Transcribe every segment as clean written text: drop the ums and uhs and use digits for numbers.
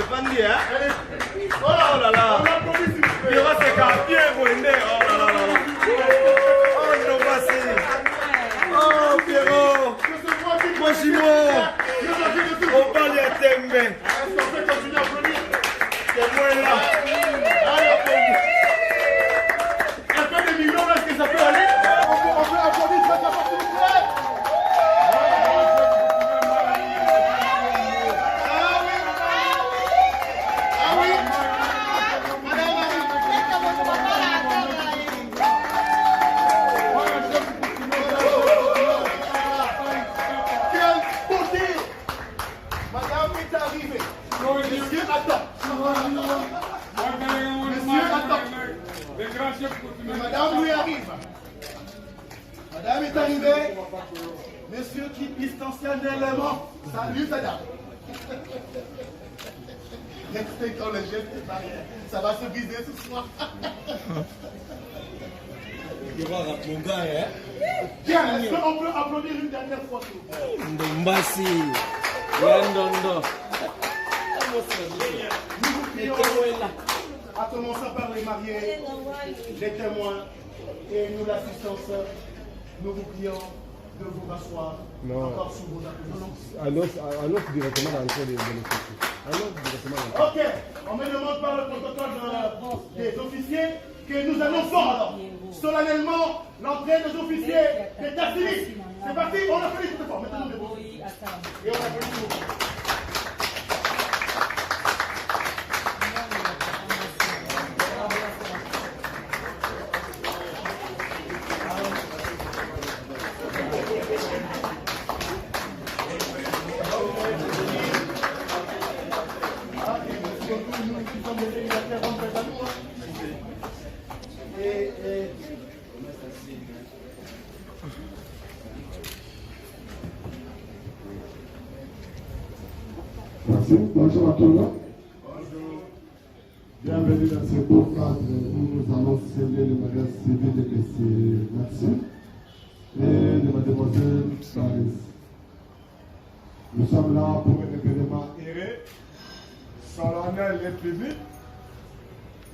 Fandi, hein? Oh là là! Il va se capier, Bouindé! Oh là là là! Oh, non, voici! Oh, Pierrot! Moi, je suis mort! On parle de Tembe! C'est moi là! Un peu de millions, est-ce que ça peut aller? On peut applaudir très fort, s'il vous plaît. Ah oui. Quelle beauté. Madame est arrivée. Monsieur, attends. Monsieur, attends. Madame lui arrive. Madame est arrivée. Monsieur quitte distanciellement. Salut, madame. Respectons les gestes et barrières. Ça va se briser ce soir. Tiens, est-ce qu'on peut applaudir une dernière fois? Mbassi! Yandondo! Nous vous prions, à commencer par les mariés, les témoins et nous l'assistance. Nous vous prions de vous rasseoir encore sous vos applaudissements. Alors directement dans le cours de l'officier. Ok, on me demande par le protocole des officiers que nous annonçons alors solennellement l'entrée des officiers d'état civil. C'est parti, on applaudit tout fort. Mettez-nous debout. Et on applaudit tout. Bonjour à tout le monde. Bienvenue dans ce beau cadre où nous allons sceller le mariage civil de M. Maxime et de Mademoiselle Paris. Nous sommes là pour un événement Iré, solennel et public.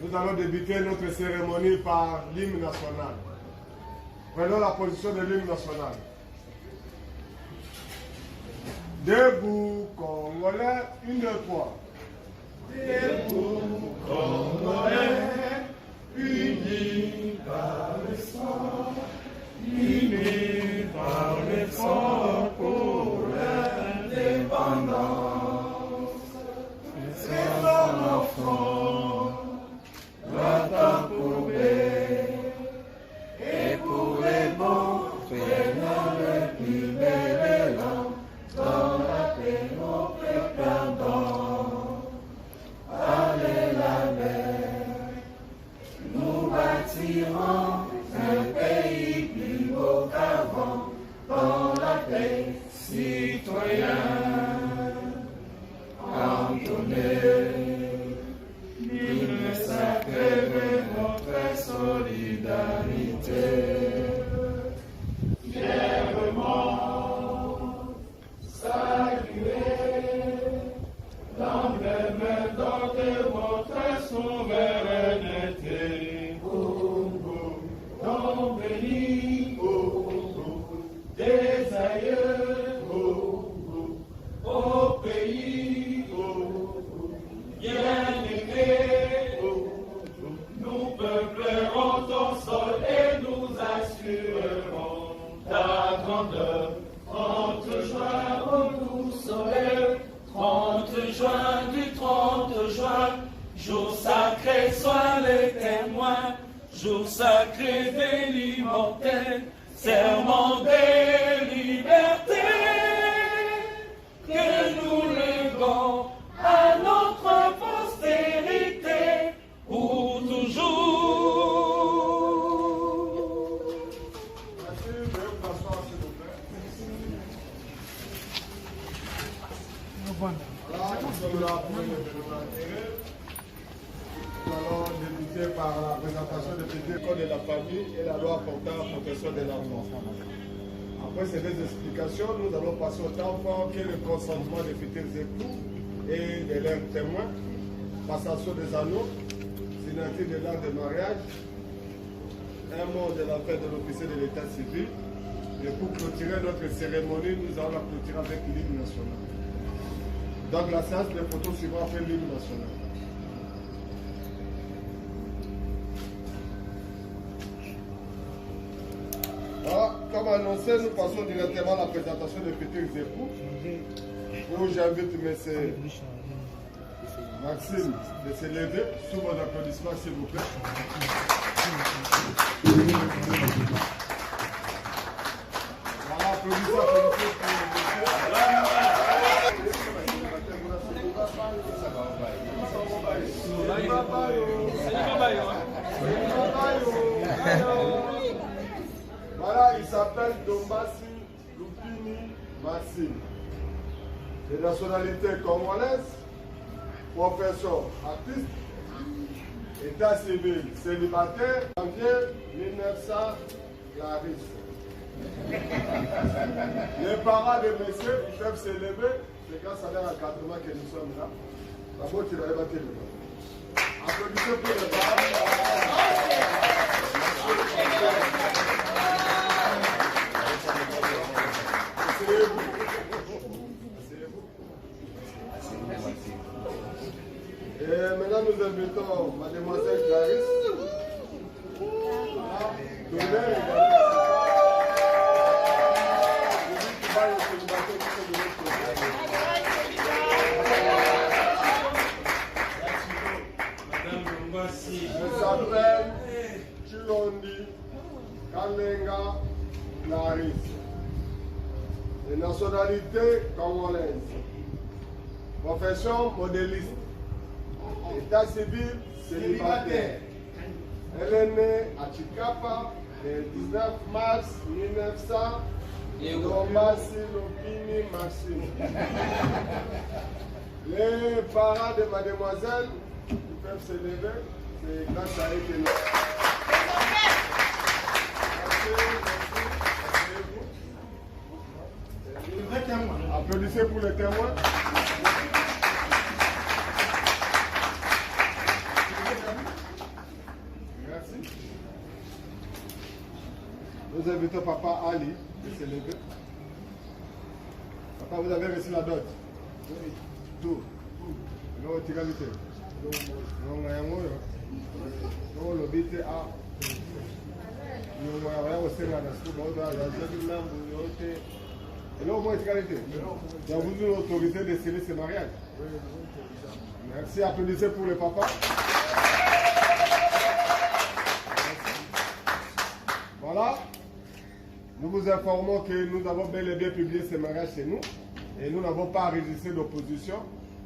Nous allons débuter notre cérémonie par l'hymne national. Prenons la position de l'hymne national. Debout, Congolais, une, deux, trois. Debout, Congolais, unis par le sang, unis par le sang pour l'indépendance. C'est son enfant, doit approuver, et pour les bons, prenons le plus bel élan. Dans la paix, nos perdants, allez la mer, nous bâtirons un pays plus beau qu'avant, dans la paix, citoyens, entonnez, l'hymne sacré de notre solidarité, fièrement. Saluer l'emblème d'or de votre souveraineté. Nom béni des aïeux au pays bien-aimé. Nous peuplerons ton sol et nous assurerons ta grandeur. 30 juin au doux soleil, 30 juin du 30 juin, jour sacré soit les témoins, jour sacré des l'immortel, serment des libertés, que nous léguons à notre postérité pour toujours. Nous allons débuter par la présentation du petit code de la famille et la loi portant la protection de l'enfant. Après ces deux explications, nous allons passer au temps fort qui est le consentement des futurs époux et de leurs témoins, passation des anneaux, signature de l'acte de mariage, un mot de la fête de l'officier de l'état civil. Et pour clôturer notre cérémonie, nous allons la clôturer avec l'hymne national. Donc la séance de photos suivra après l'hymne national. Voilà, comme annoncé, nous passons directement à la présentation des futurs époux. Où j'invite M. Maxime de se lever sous vos applaudissements, s'il vous plaît. Voilà, applaudissez, applaudissez pour Voilà, il s'appelle Dombasi Lupini Maxime. De nationalité congolaise, profession artiste, état civil célibataire, janvier 1900, Clarisse. Les parents de messieurs, ils peuvent se lever, c'est grâce à leur encadrement que nous sommes là. D'abord, tu vas évacuer le temps. Applaudissez pour les parents. Et maintenant, nous invitons Mademoiselle Clarisse. Je s'appelle Chilondi Kalenga Clarisse. De nationalité congolaise. Profession modéliste. État civil célibataire. Elle est née à Chikapa le 19 mars 1900. Dombasi Lupini Maxime. Les parents de mademoiselle qui peuvent se lever, c'est grâce à eux que nous. Applaudissez pour les témoins. Merci. Nous invitons Papa Ali de se lever. Papa, vous avez reçu la dot? Oui. Tout. Non, tu as vite. Non, le bite a. Et là, au moins, égalité. Donc, vous nous autorisez de sceller ce mariage. Merci, applaudissez pour le papa. Voilà. Nous vous informons que nous avons bel et bien publié ce mariage chez nous. Et nous n'avons pas enregistré d'opposition.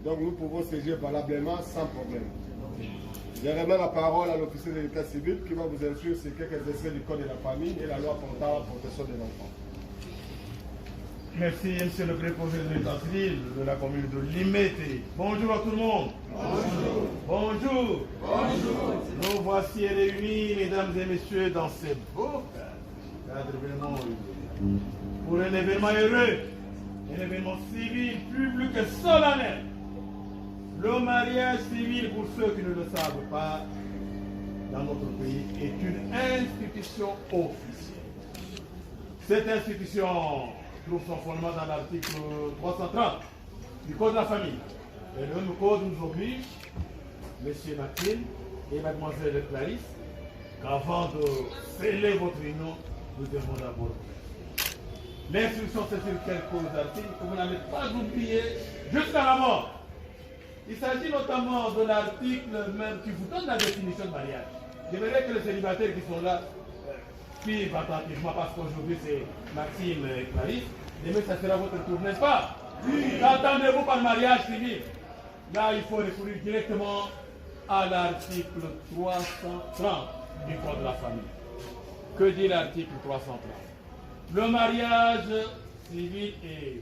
Donc, nous pouvons siéger valablement sans problème. Je remets la parole à l'officier de l'état civil qui va vous instruire sur quelques extraits du code de la famille et la loi portant la protection de l'enfant. Merci, monsieur le préposé de l'état civil de la commune de Limete. Bonjour à tout le monde. Bonjour. Bonjour. Bonjour. Nous voici réunis, mesdames et messieurs, dans ce beau cadre vraiment heureux. Pour un événement heureux, un événement civil, public et solennel. Le mariage civil, pour ceux qui ne le savent pas, dans notre pays, est une institution officielle. Cette institution trouve son fondement dans l'article 330 du Code de la famille. Et le même code nous oblige, M. Maxime et Mademoiselle Clarisse, qu'avant de sceller votre union, nous devons d'abord. L'instruction, c'est sur quelques articles que vous n'allez pas oublier jusqu'à la mort. Il s'agit notamment de l'article même qui vous donne la définition de mariage. J'aimerais que les célibataires qui sont là suivent attentivement parce qu'aujourd'hui c'est Maxime et Clarisse. Demain ça sera votre tour, n'est-ce pas? Oui. Qu'entendez-vous par mariage civil? Là il faut recourir directement à l'article 330 du Code de la famille. Que dit l'article 330? Le mariage civil est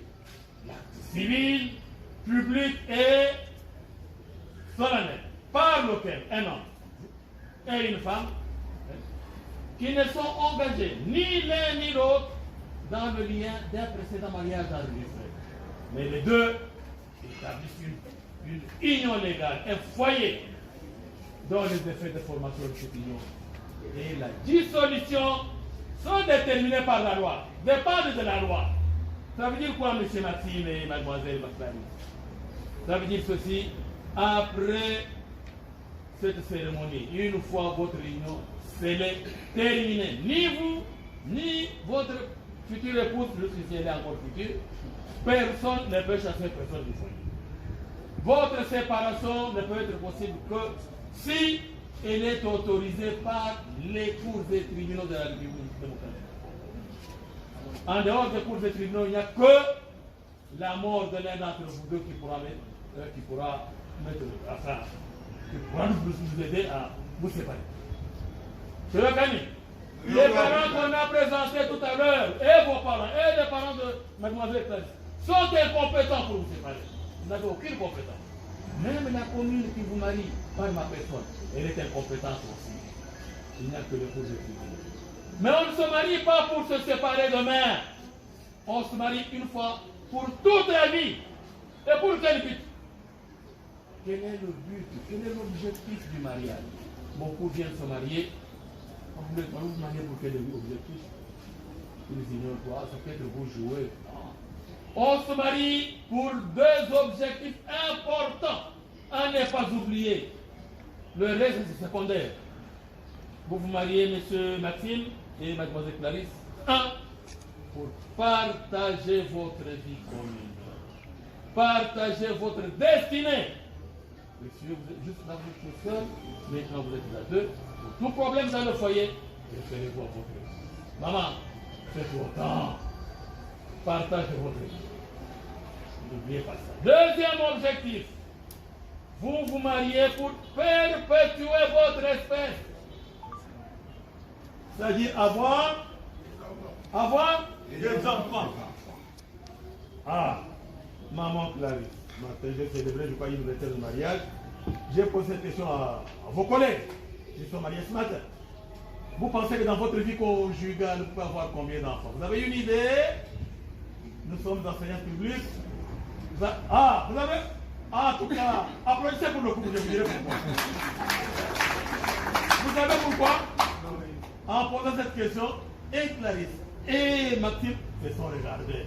l'acte civil, public et solennel, par lequel un homme et une femme qui ne sont engagés ni l'un ni l'autre dans le lien d'un précédent mariage enregistré. Mais les deux établissent une union légale, un foyer dont les effets de formation de cette union et la dissolution sont déterminés par la loi, dépendent de la loi. Ça veut dire quoi, M. Maxime et Mademoiselle Maclary? Ça veut dire ceci: après cette cérémonie, une fois votre union scellée, terminée, ni vous, ni votre future épouse, si elle est encore future, personne ne peut chasser personne du foyer. Votre séparation ne peut être possible que si elle est autorisée par les cours et tribunaux de la République démocratique. En dehors des cours et tribunaux, il n'y a que la mort de l'un d'entre vous deux qui pourra nous aider à vous séparer. C'est le gagné. Les parents qu'on a présentés tout à l'heure, et vos parents, et les parents de Mademoiselle Clarisse, sont incompétents pour vous séparer. Vous n'avez aucune compétence. Même la commune qui vous marie par ma personne, elle est incompétente aussi. Il n'y a que les causes de tribunaux. Mais on ne se marie pas pour se séparer demain. On se marie une fois pour toute la vie. Et pour quel but? Quel est le but? Quel est l'objectif du mariage? Beaucoup viennent se marier. Vous vous mariez pour quel objectif? Ils ignorent quoi? Ça peut être vous jouer. On se marie pour deux objectifs importants à ne pas oublier. Le reste, c'est secondaire. Vous vous mariez, M. Maxime et Mlle Clarisse. Un, pour partager votre vie commune. Partager votre destinée. Et si vous êtes juste là, vous êtes seul, mais quand vous êtes là deux, pour tout problème dans le foyer, référez-vous à votre vie. Maman, faites autant. Partagez votre vie. N'oubliez pas ça. Deuxième objectif, vous vous mariez pour perpétuer votre espèce. C'est-à-dire avoir des enfants. Ah, maman Clarisse, j'ai célébré, je crois, une retraite de mariage. J'ai posé cette question à vos collègues qui sont mariés ce matin. Vous pensez que dans votre vie conjugale, vous pouvez avoir combien d'enfants? Vous avez une idée? Nous sommes enseignants publics. Vous avez? En tout cas, applaudissez pour le couple, je vous dirai pourquoi. Vous savez pourquoi? En posant cette question, et Clarisse et Maxime se sont regardés.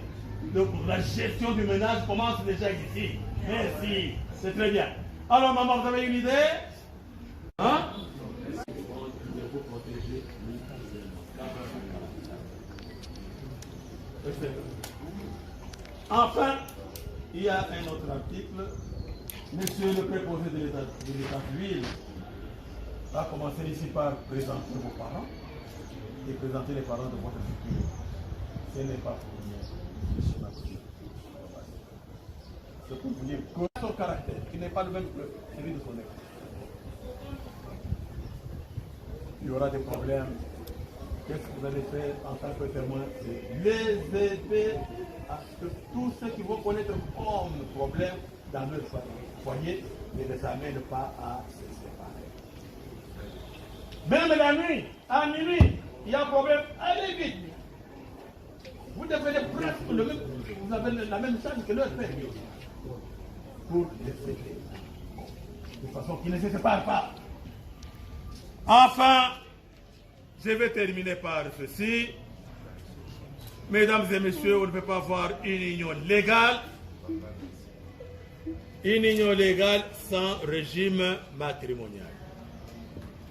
Donc la gestion du ménage commence déjà ici. Merci, c'est très bien. Alors maman, vous avez une idée? Hein? Enfin, il y a un autre article. Monsieur le préposé de l'État civil va commencer ici par présenter vos parents et présenter les parents de votre futur. Ce n'est pas pour vous, monsieur Maxime. C'est pour vous dire que son caractère, qui n'est pas le même que celui de son époux. Il y aura des problèmes. Qu'est-ce que vous allez faire en tant que témoin? C'est les aider à ce que tous ceux qui vont connaître comme problème dans leur foyer ne les amènent pas à se séparer. Même la nuit, à minuit, il y a un problème, allez vite. Vous devenez presque le même, vous avez la même chance que leur père. Pour les aider. De façon qu'ils ne se séparent pas. Enfin, je vais terminer par ceci. Mesdames et messieurs, on ne peut pas avoir une union légale. Une union légale sans régime matrimonial.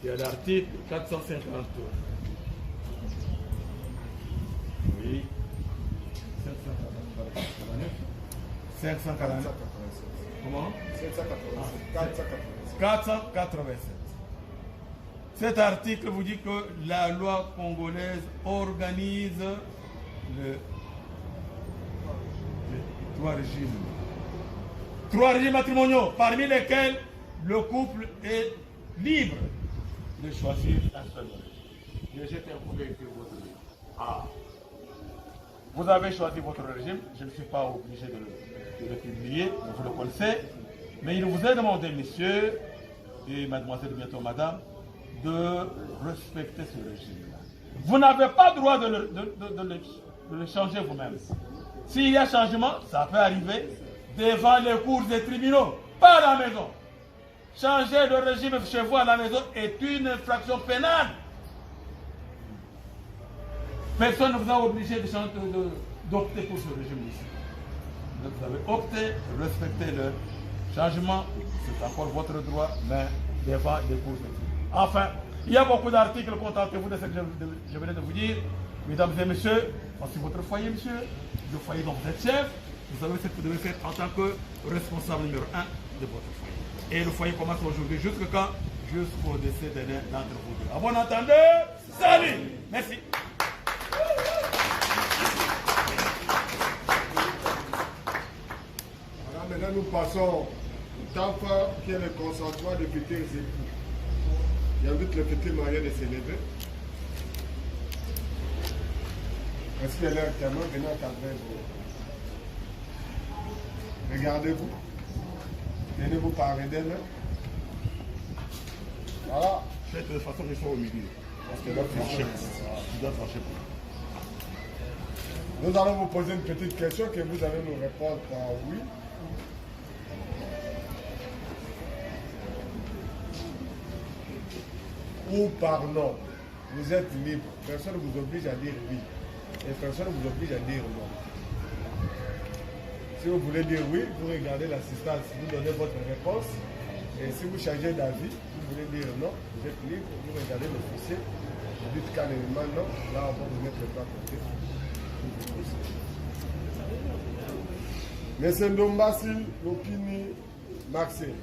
Il y a l'article 453. Oui. 549. Comment? 487. Cet article vous dit que la loi congolaise organise trois régimes matrimoniaux, parmi lesquels le couple est libre de choisir un seul régime. Je jette un coup d'œil sur votre régime. Ah. Vous avez choisi votre régime, je ne suis pas obligé de le publier, vous le connaissez, mais il vous est demandé, messieurs et mademoiselle, bientôt madame, de respecter ce régime-là. Vous n'avez pas le droit de le changer vous-même. S'il y a changement, ça peut arriver, devant les cours des tribunaux, pas à la maison. Changer de régime chez vous à la maison est une infraction pénale. Personne ne vous a obligé d'opter pour ce régime ici. Vous avez opté, respectez le changement, c'est encore votre droit, mais devant les cours des tribunaux. Enfin, il y a beaucoup d'articles, contentez-vous de ce que je venais de vous dire. Mesdames et messieurs, voici votre foyer, monsieur. Le foyer dont vous êtes chef. Vous savez ce que vous devez faire en tant que responsable numéro 1 de votre foyer. Et le foyer commence aujourd'hui jusqu'à quand? Jusqu'au décès de l'un d'entre vous deux. À bon entendeur, salut. Merci. Voilà, maintenant nous passons au temps fort qui est le consentement des futurs époux. J'invite le futur marié de s'élever. Est-ce que leur témoin venez encadrer vous? Regardez-vous. Tenez-vous par les mains. Voilà. De toute façon, ils sont au milieu. Parce que là, tu dois trancher pour. Nous allons vous poser une petite question que vous allez nous répondre par oui. Ou par non. Vous êtes libre. Personne ne vous oblige à dire oui. Et personne ne vous oblige à dire non. Si vous voulez dire oui, vous regardez l'assistance, vous donnez votre réponse. Et si vous changez d'avis, vous voulez dire non, vous êtes libre, vous regardez l'officier, vous dites carrément non, là on va vous mettre le pas à côté. Monsieur Ndombasi, Lopini, Maxime,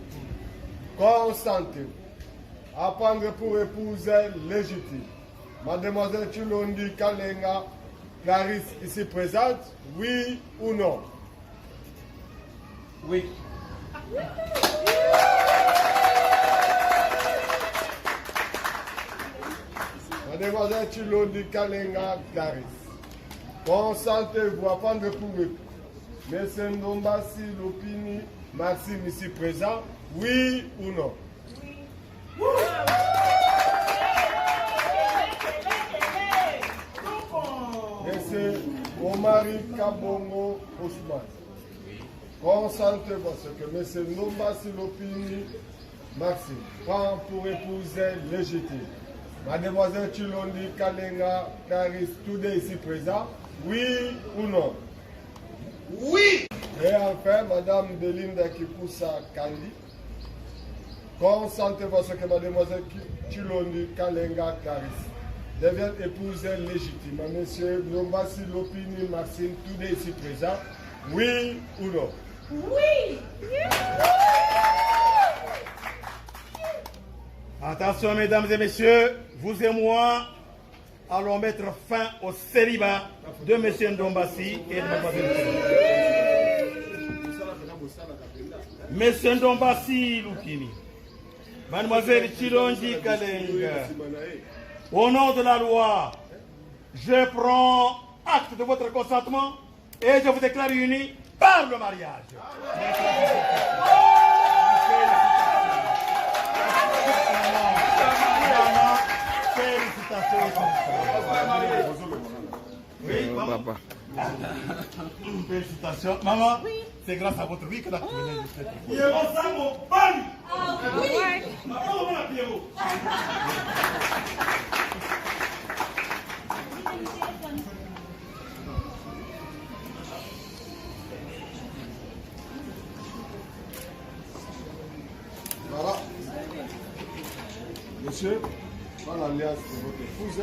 consentez à prendre pour épouse légitime Mademoiselle Chilondi Kalenga Clarisse ici présente, oui ou non? Oui. Mademoiselle Chilondi Kalenga Clarisse, consentez-vous à prendre pour épouse Monsieur Ndombasi Lopini Maxime ici présent, oui ou non? Oui. Monsieur Omari Kabongo Ousmane, consentez-vous à ce que M. Ndombasi Lopini Maxime prend pour épouse légitime Mademoiselle Chilondi Kalenga Clarisse, tous deux ici présents, oui ou non? Oui. Et enfin, Madame Belinda Kipoussa Kandi, consentez-vous à ce que Mademoiselle Chilondi Kalenga Clarisse devienne épouse légitime à M. Ndombasi Lopini Maxime, tous deux ici présents, oui ou non? Oui. Attention, mesdames et messieurs, vous et moi allons mettre fin au célibat de M. Ndombasi et de Mademoiselle M. Ndombasi Lupini, Mademoiselle Chilondi Kalenga, au nom de la loi, je prends acte de votre consentement et je vous déclare unis par le mariage. Oui, maman. Félicitations. Maman, c'est grâce à votre vie que la tu venais de faire. Pierrot, ça, mon pan. Ah oui. Maman, Pierrot. Voilà. Monsieur, voilà l'alliance de votre épouse.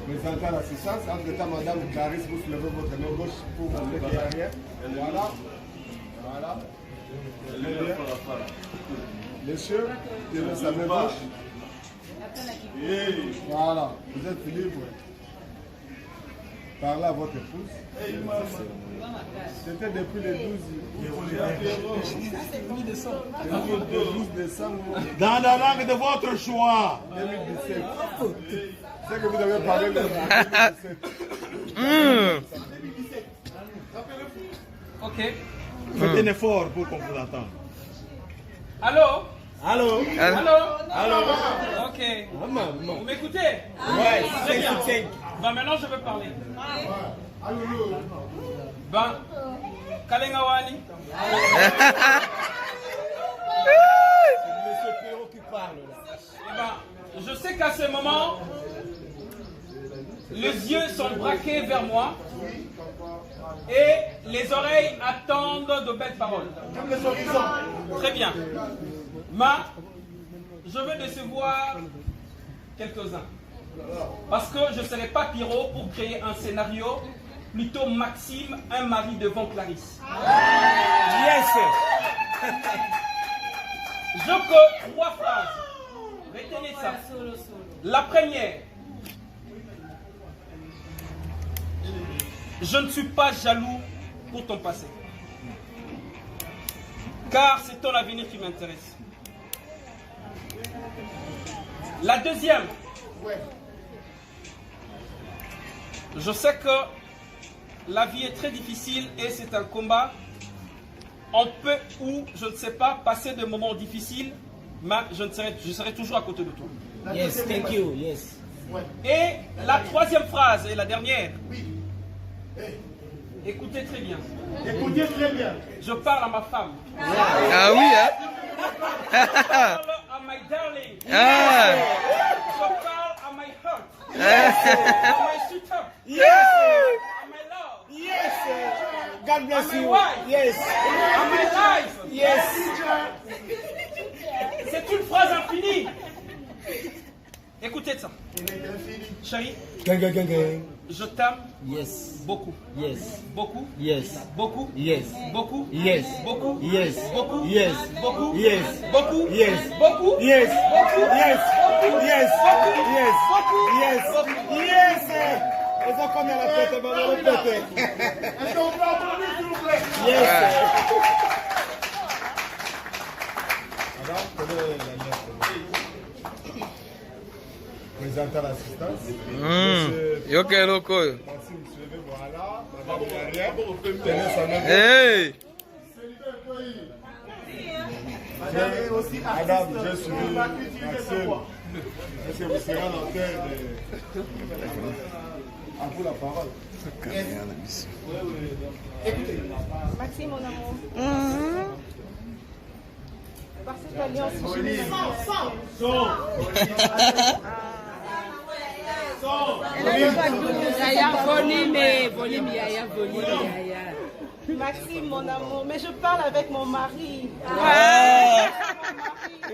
Présentant l'assistance, entre-temps, Madame Clarisse, vous soulevez votre main gauche pour montrer qu'il n'y a rien. Voilà. Voilà. Monsieur, tenez sa main gauche. Voilà. Vous êtes libre. Parlez à votre épouse. C'était depuis le 12 décembre. Dans la langue de votre choix. 2017. C'est que vous avez parlé le 2017. Ok. Faites un effort pour qu'on vous entende. Allô? Allô? Allô? Allô? Ok. Vous m'écoutez? Ouais, 5 sur 5. Maintenant, je vais parler. Allô? Ben, Kalengawani. Monsieur Perrault qui parle là. Eh ben, je sais qu'à ce moment, les yeux sont braqués vers moi et les oreilles attendent de belles paroles. Comme les horizons. Très bien. Mais je veux décevoir quelques-uns. Parce que je ne serai pas Pierrot pour créer un scénario, plutôt Maxime, un mari devant Clarisse. Yes. Je que 3 phrases. Retenez ça. La première. Je ne suis pas jaloux pour ton passé. Car c'est ton avenir qui m'intéresse. La deuxième. Je sais que la vie est très difficile et c'est un combat. On peut ou, je ne sais pas, passer des moments difficiles, mais je serai toujours à côté de toi. Yes, thank you. Yes. Et la troisième phrase et la dernière. Écoutez très bien. Écoutez très bien. Je parle à ma femme. Ah oui, hein? Je parle à my darling. Ah. Je parle à my heart. À my sweetheart. Yes. À my love. Yes. God bless À my you. wife. Yes. À my life. Yes. C'est une phrase infinie. Écoutez ça. Chérie, Gang, gang, gang, gang. je t'aime Yes. beaucoup. Yes. Beaucoup. Yes. Beaucoup. Yes. Beaucoup. Yes. Beaucoup. Yes. Beaucoup. Yes. Beaucoup. Yes. Beaucoup. Yes. Beaucoup. Yes. Beaucoup. Yes. Beaucoup. Yes. Beaucoup. Yes. Beaucoup. Yes. Beaucoup. Yes. Ils ont combien la fête? On va le répéter. Est-ce qu'on peut applaudir, s'il vous plaît? Yes. Madame, quelle est la lettre? Présentant l'assistance. Yo que loco. Maxime, suivez, voilà. Madame derrière. Tenez sa main. Hey. Madame, je suis Maxime. Est-ce que vous serez à l'antenne de... À vous la parole. Maxime, mon amour. Par cette alliance, je me Maxime, mon amour, mais je parle avec mon mari.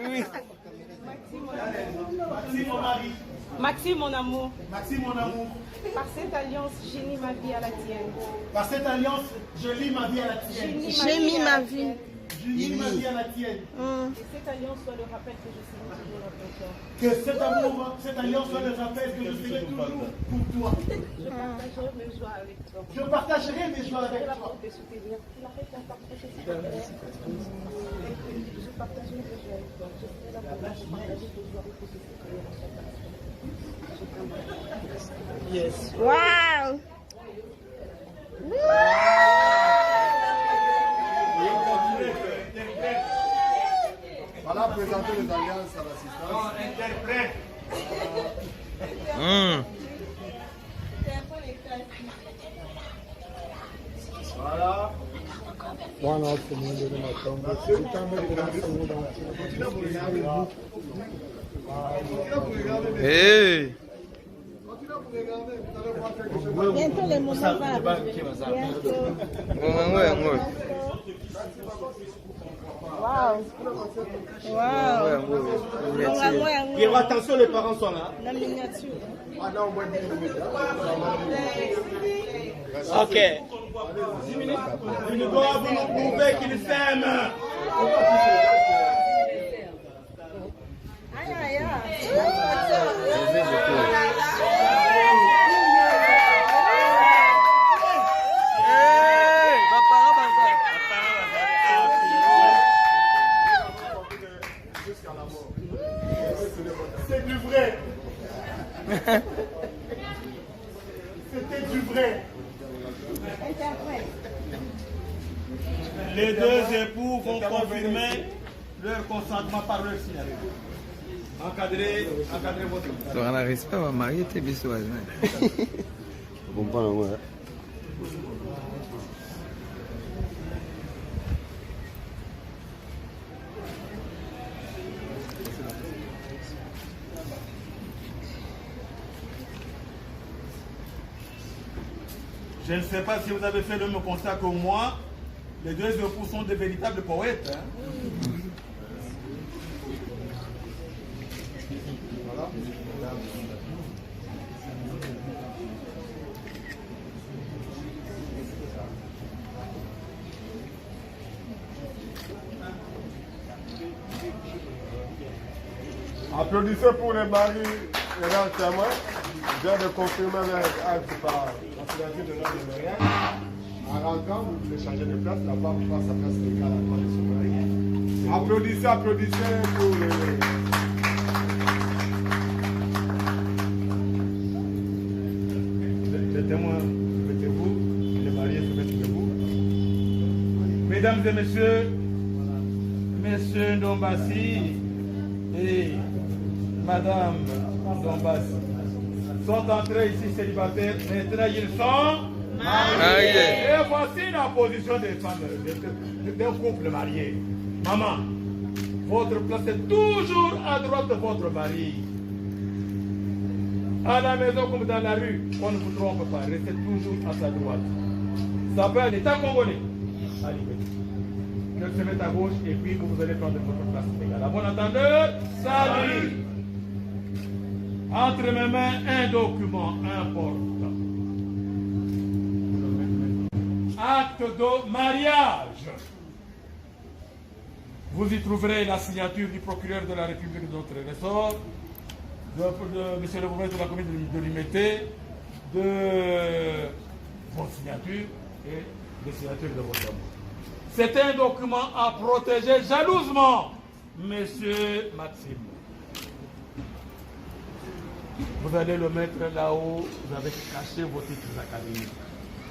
Oui. Maxime, mon mari. Maxime, mon amour. Maxime, mon amour. Par cette alliance, j'unis ma vie à la tienne. Par cette alliance, je lie ma vie à la tienne. J'ai mis ma vie. Je lie ma vie à la tienne. Et cette alliance soit le rappel que je serai toujours dans ton cœur. Que cet amour, cette alliance soit le rappel que je serai toujours pour toi. Je partagerai mes joies avec toi. Je partagerai mes joies avec La toi. porte est soutenir. La fête est partagée. Je partagerai mes joies avec toi. Je serai là pour partager tes joies avec tes Yes. Wow! Voilà, présenter les alliances à l'assistance. Interprète. Voilà. Hey. Bientôt les moments vont arriver. Ouais. Wow! Wow! Et attention, les parents sont là. La miniature. Ok. 10 minutes. Ils doivent nous prouver qu'ils s'aiment. Aïe, aïe, aïe. Hey. C'est du vrai. C'était du vrai. Les deux époux vont confirmer leur consentement par leur signature. Encadrez votre... On n'arrive pas à marier tes bisous. Bon, pas là, ouais. Je ne sais pas si vous avez fait le même constat que moi. Les deux époux sont des véritables poètes. Hein? Voilà. Applaudissez pour les maris et leurs témoins. Je viens de confirmer avec acte par la signature de l'homme de mariage. En rentrant, vous pouvez changer de place. La femme passe sa place légale à toi de son mari. Applaudissez, applaudissez pour les témoins, mettez-vous. Les mariés se mettent debout. Mesdames et messieurs, Monsieur Ndombassi et Madame Ndombassi sont entrés ici célibataires. Maintenant, ils sont mariés. Et voici la position des femmes d'un couple marié. Maman, votre place est toujours à droite de votre mari. À la maison comme dans la rue, on ne vous trompe pas. Restez toujours à sa droite. Ça peut être l'État congolais. Allez, qu'elle se mette à gauche et puis vous allez prendre votre place légale. À bon entendeur, salut. Entre mes mains, un document important. Acte de mariage. Vous y trouverez la signature du procureur de la République de notre ressort, de monsieur le gouverneur de la commune de Limité, de vos signatures et des signatures de votre amour. C'est un document à protéger jalousement, monsieur Maxime. Vous allez le mettre là-haut, vous avez caché vos titres académiques.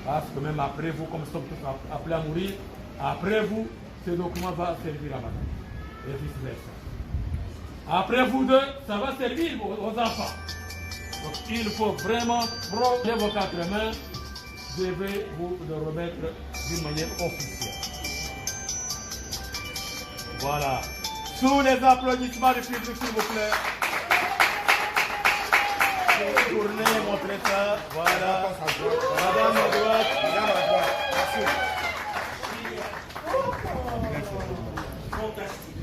Parce que même après vous, comme nous sommes tous appelés à mourir, après vous, ce document va servir à madame. Et vice-versa. Après vous deux, ça va servir aux enfants. Donc il faut vraiment prendre vos quatre mains, je vais vous le remettre d'une manière officielle. Voilà. Sous les applaudissements du public, s'il vous plaît. Tournez, montrez ça. Voilà. Madame à droite. Madame à droite. Merci. Fantastique.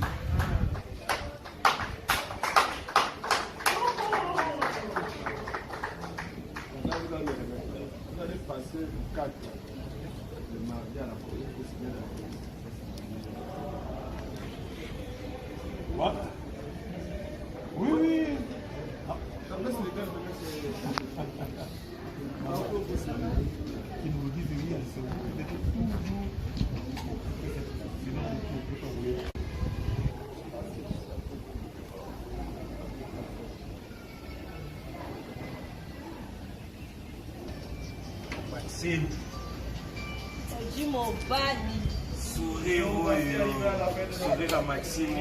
vous allez passer du 4 de mardi à la police pour signer la What? Oui, oui. Qui nous dit de rien, c'est toujours. Maxime. Dis mon bani. Sourire, sourire à Maxime.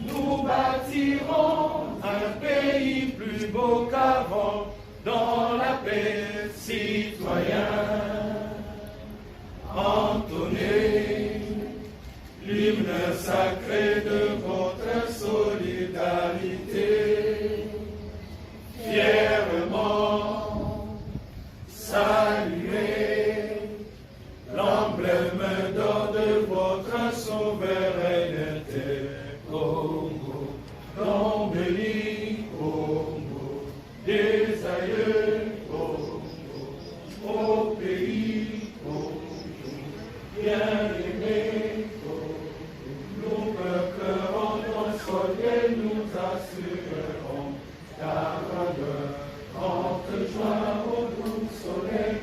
Nous bâtirons un pays plus beau qu'avant, dans la paix, citoyens. Entonnez l'hymne sacré de votre solidarité. Fièrement saluez l'emblème d'or de votre souveraineté. Congo, d'embelli, Congo, des aïeux, Congo, au pays, Congo, bien-aimé, Congo, nous recueillerons ton soleil, nous assurerons ta grandeur, entre joie au doux soleil,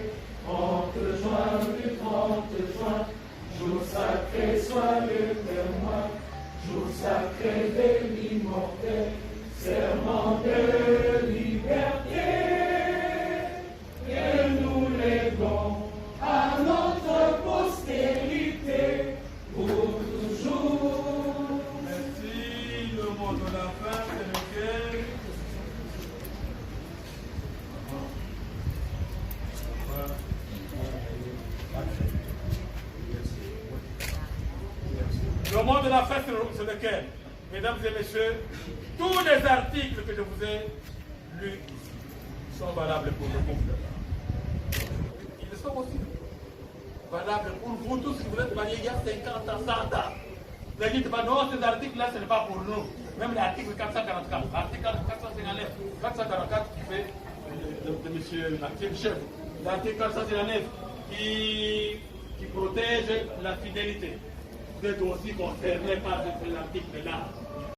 de la fête sur lequel, mesdames et messieurs, tous les articles que je vous ai lus sont valables pour le groupe. Ils sont aussi valables pour vous tous si vous êtes mariés il y a 50 ans, 100 ans. Ne dites pas non, ces articles-là, ce n'est pas pour nous. Même l'article 444, l'article 459, 444 qui fait de M. Maxime Chef, l'article 459 qui protège la fidélité. Vous êtes aussi concernés par cet article-là.